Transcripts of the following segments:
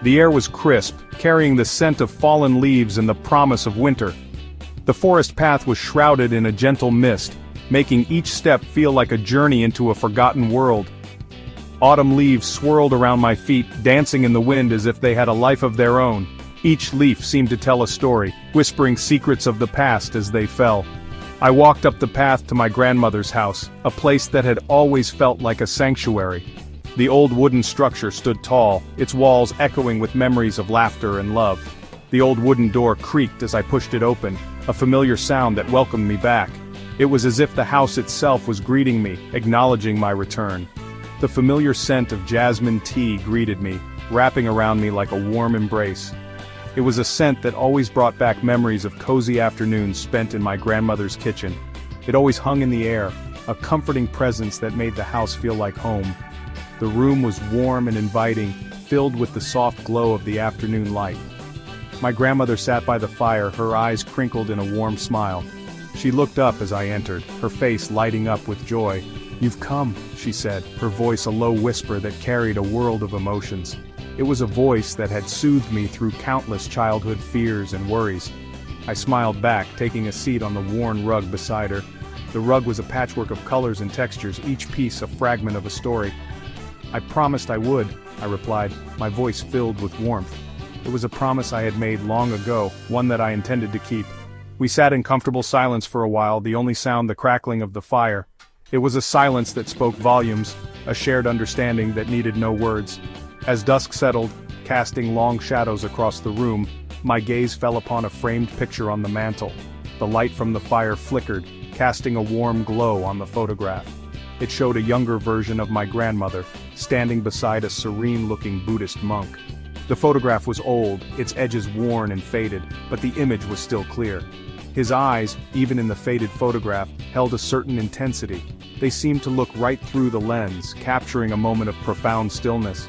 The air was crisp, carrying the scent of fallen leaves and the promise of winter. The forest path was shrouded in a gentle mist, making each step feel like a journey into a forgotten world. Autumn leaves swirled around my feet, dancing in the wind as if they had a life of their own. Each leaf seemed to tell a story, whispering secrets of the past as they fell. I walked up the path to my grandmother's house, a place that had always felt like a sanctuary. The old wooden structure stood tall, its walls echoing with memories of laughter and love. The old wooden door creaked as I pushed it open, a familiar sound that welcomed me back. It was as if the house itself was greeting me, acknowledging my return. The familiar scent of jasmine tea greeted me, wrapping around me like a warm embrace. It was a scent that always brought back memories of cozy afternoons spent in my grandmother's kitchen. It always hung in the air, a comforting presence that made the house feel like home. The room was warm and inviting, filled with the soft glow of the afternoon light. My grandmother sat by the fire, her eyes crinkled in a warm smile. She looked up as I entered, her face lighting up with joy. "You've come," she said, her voice a low whisper that carried a world of emotions. It was a voice that had soothed me through countless childhood fears and worries. I smiled back, taking a seat on the worn rug beside her. The rug was a patchwork of colors and textures, each piece a fragment of a story. "I promised I would," I replied, my voice filled with warmth. It was a promise I had made long ago, one that I intended to keep. We sat in comfortable silence for a while, the only sound the crackling of the fire. It was a silence that spoke volumes, a shared understanding that needed no words. As dusk settled, casting long shadows across the room, my gaze fell upon a framed picture on the mantel. The light from the fire flickered, casting a warm glow on the photograph. It showed a younger version of my grandmother, standing beside a serene-looking Buddhist monk. The photograph was old, its edges worn and faded, but the image was still clear. His eyes, even in the faded photograph, held a certain intensity. They seemed to look right through the lens, capturing a moment of profound stillness.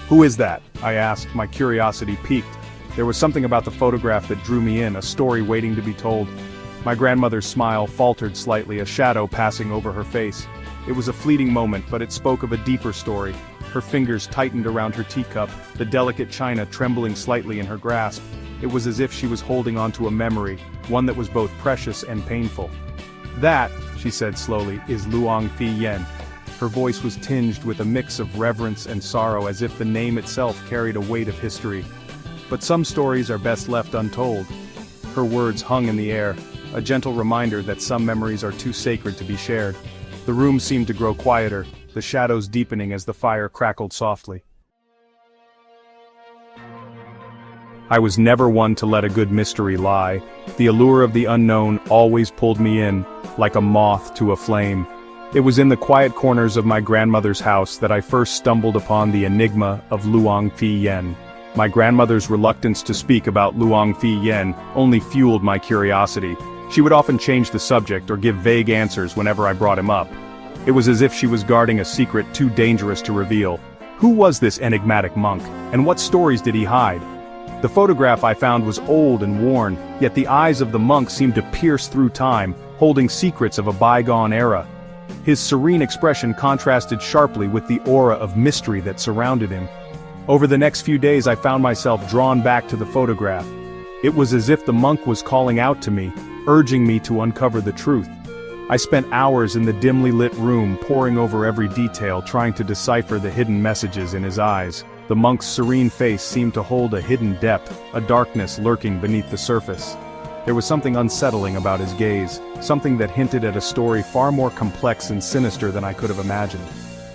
"Who is that?" I asked, my curiosity piqued. There was something about the photograph that drew me in, a story waiting to be told. My grandmother's smile faltered slightly, a shadow passing over her face. It was a fleeting moment, but it spoke of a deeper story. Her fingers tightened around her teacup, the delicate china trembling slightly in her grasp. It was as if she was holding onto a memory, one that was both precious and painful. "That," she said slowly, "is Luang Phee." Her voice was tinged with a mix of reverence and sorrow, as if the name itself carried a weight of history. But some stories are best left untold. Her words hung in the air, a gentle reminder that some memories are too sacred to be shared. The room seemed to grow quieter, the shadows deepening as the fire crackled softly. I was never one to let a good mystery lie. The allure of the unknown always pulled me in, like a moth to a flame. It was in the quiet corners of my grandmother's house that I first stumbled upon the enigma of Luang Phee. My grandmother's reluctance to speak about Luang Phee only fueled my curiosity. She would often change the subject or give vague answers whenever I brought him up. It was as if she was guarding a secret too dangerous to reveal. Who was this enigmatic monk, and what stories did he hide? The photograph I found was old and worn, yet the eyes of the monk seemed to pierce through time, holding secrets of a bygone era. His serene expression contrasted sharply with the aura of mystery that surrounded him. Over the next few days I found myself drawn back to the photograph. It was as if the monk was calling out to me, urging me to uncover the truth. I spent hours in the dimly lit room, poring over every detail, trying to decipher the hidden messages in his eyes. The monk's serene face seemed to hold a hidden depth, a darkness lurking beneath the surface. There was something unsettling about his gaze, something that hinted at a story far more complex and sinister than I could have imagined.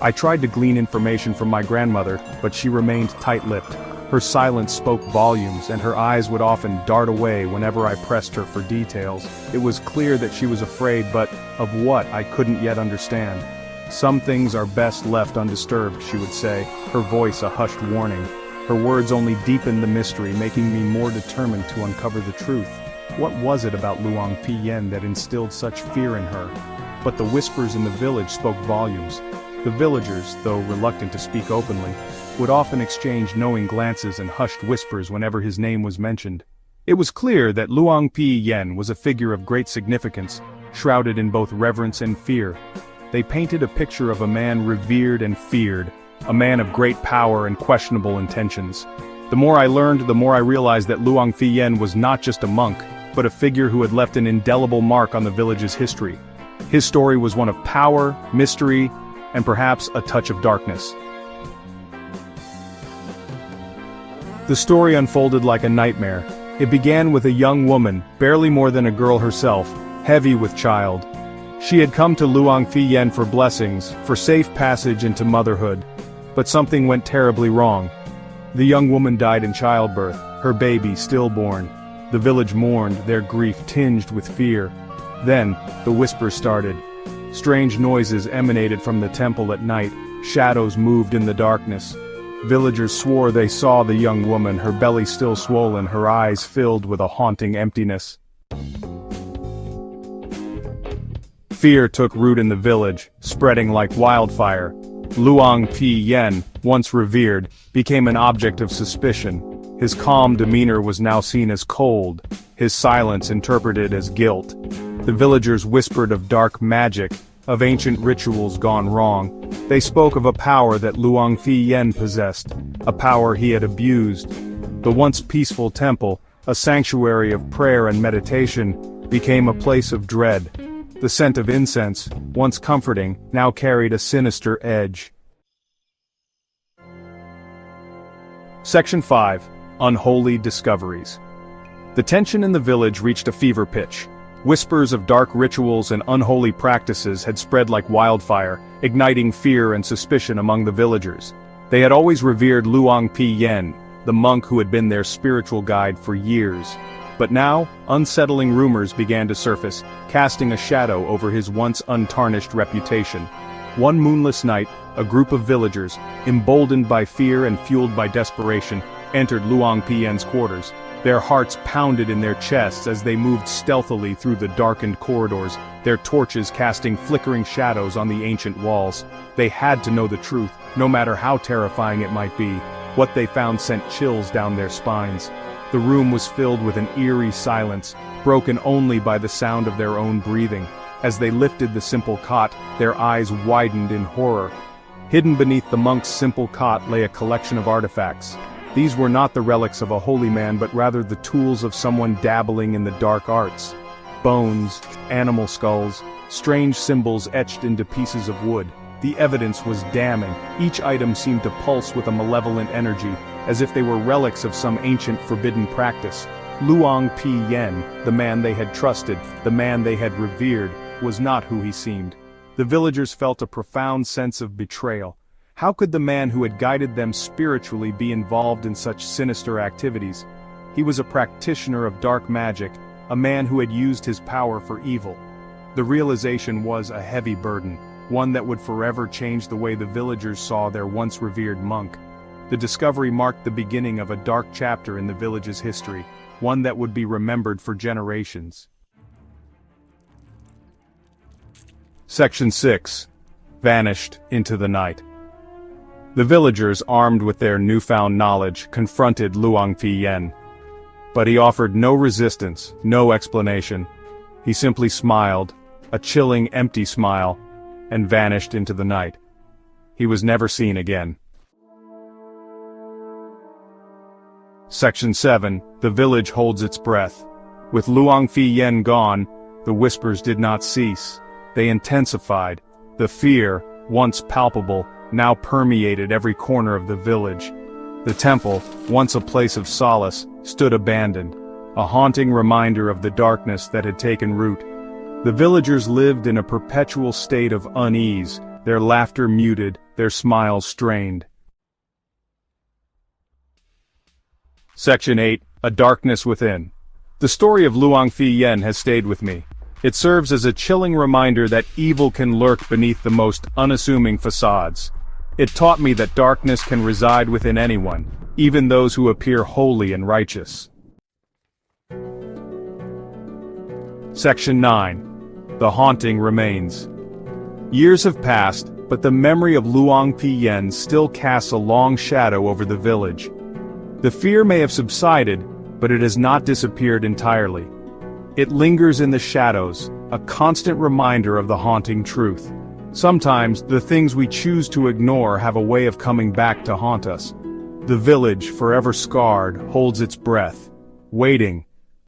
I tried to glean information from my grandmother, but she remained tight-lipped. Her silence spoke volumes, and her eyes would often dart away whenever I pressed her for details. It was clear that she was afraid, but of what I couldn't yet understand. "Some things are best left undisturbed," she would say, her voice a hushed warning. Her words only deepened the mystery, making me more determined to uncover the truth. What was it about Luang Phee that instilled such fear in her? But the whispers in the village spoke volumes. The villagers, though reluctant to speak openly, would often exchange knowing glances and hushed whispers whenever his name was mentioned. It was clear that Luang Phee was a figure of great significance, shrouded in both reverence and fear. They painted a picture of a man revered and feared, a man of great power and questionable intentions. The more I learned, the more I realized that Luang Phee was not just a monk, but a figure who had left an indelible mark on the village's history. His story was one of power, mystery, and perhaps a touch of darkness. The story unfolded like a nightmare. It began with a young woman, barely more than a girl herself, heavy with child. She had come to Luang Phee for blessings, for safe passage into motherhood. But something went terribly wrong. The young woman died in childbirth, her baby stillborn. The village mourned, their grief tinged with fear. Then, the whispers started. Strange noises emanated from the temple at night, shadows moved in the darkness. Villagers swore they saw the young woman, her belly still swollen, her eyes filled with a haunting emptiness. Fear took root in the village, spreading like wildfire. Luang Phee, once revered, became an object of suspicion. His calm demeanor was now seen as cold, his silence interpreted as guilt. The villagers whispered of dark magic, of ancient rituals gone wrong. They spoke of a power that Luang Phee possessed, a power he had abused. The once peaceful temple, a sanctuary of prayer and meditation, became a place of dread. The scent of incense, once comforting, now carried a sinister edge. Section 5. Unholy Discoveries. The tension in the village reached a fever pitch. Whispers of dark rituals and unholy practices had spread like wildfire, igniting fear and suspicion among the villagers. They had always revered Luang Phee, the monk who had been their spiritual guide for years. But now, unsettling rumors began to surface, casting a shadow over his once untarnished reputation. One moonless night, a group of villagers, emboldened by fear and fueled by desperation, entered Luang Phee quarters. Their hearts pounded in their chests as they moved stealthily through the darkened corridors, their torches casting flickering shadows on the ancient walls. They had to know the truth, no matter how terrifying it might be. What they found sent chills down their spines. The room was filled with an eerie silence, broken only by the sound of their own breathing. As they lifted the simple cot, their eyes widened in horror. Hidden beneath the monk's simple cot lay a collection of artifacts. These were not the relics of a holy man, but rather the tools of someone dabbling in the dark arts. Bones, animal skulls, strange symbols etched into pieces of wood. The evidence was damning. Each item seemed to pulse with a malevolent energy, as if they were relics of some ancient forbidden practice. Luang Phee, the man they had trusted, the man they had revered, was not who he seemed. The villagers felt a profound sense of betrayal. How could the man who had guided them spiritually be involved in such sinister activities? He was a practitioner of dark magic, a man who had used his power for evil. The realization was a heavy burden, one that would forever change the way the villagers saw their once revered monk. The discovery marked the beginning of a dark chapter in the village's history, one that would be remembered for generations. Section 6. Vanished into the night. The villagers, armed with their newfound knowledge, confronted Luang Phee. But he offered no resistance, no explanation. He simply smiled, a chilling, empty smile, and vanished into the night. He was never seen again. Section 7. The village holds its breath. With Luang Phee gone, the whispers did not cease. They intensified. The fear, once palpable, now permeated every corner of the village. The temple, once a place of solace, stood abandoned, a haunting reminder of the darkness that had taken root. The villagers lived in a perpetual state of unease, their laughter muted, their smiles strained. Section 8. A Darkness Within. The story of Luang Phee has stayed with me. It serves as a chilling reminder that evil can lurk beneath the most unassuming facades. It taught me that darkness can reside within anyone, even those who appear holy and righteous. Section 9. The Haunting Remains. Years have passed, but the memory of Luang Phee still casts a long shadow over the village. The fear may have subsided, but it has not disappeared entirely. It lingers in the shadows, a constant reminder of the haunting truth. Sometimes, the things we choose to ignore have a way of coming back to haunt us. The village, forever scarred, holds its breath, waiting,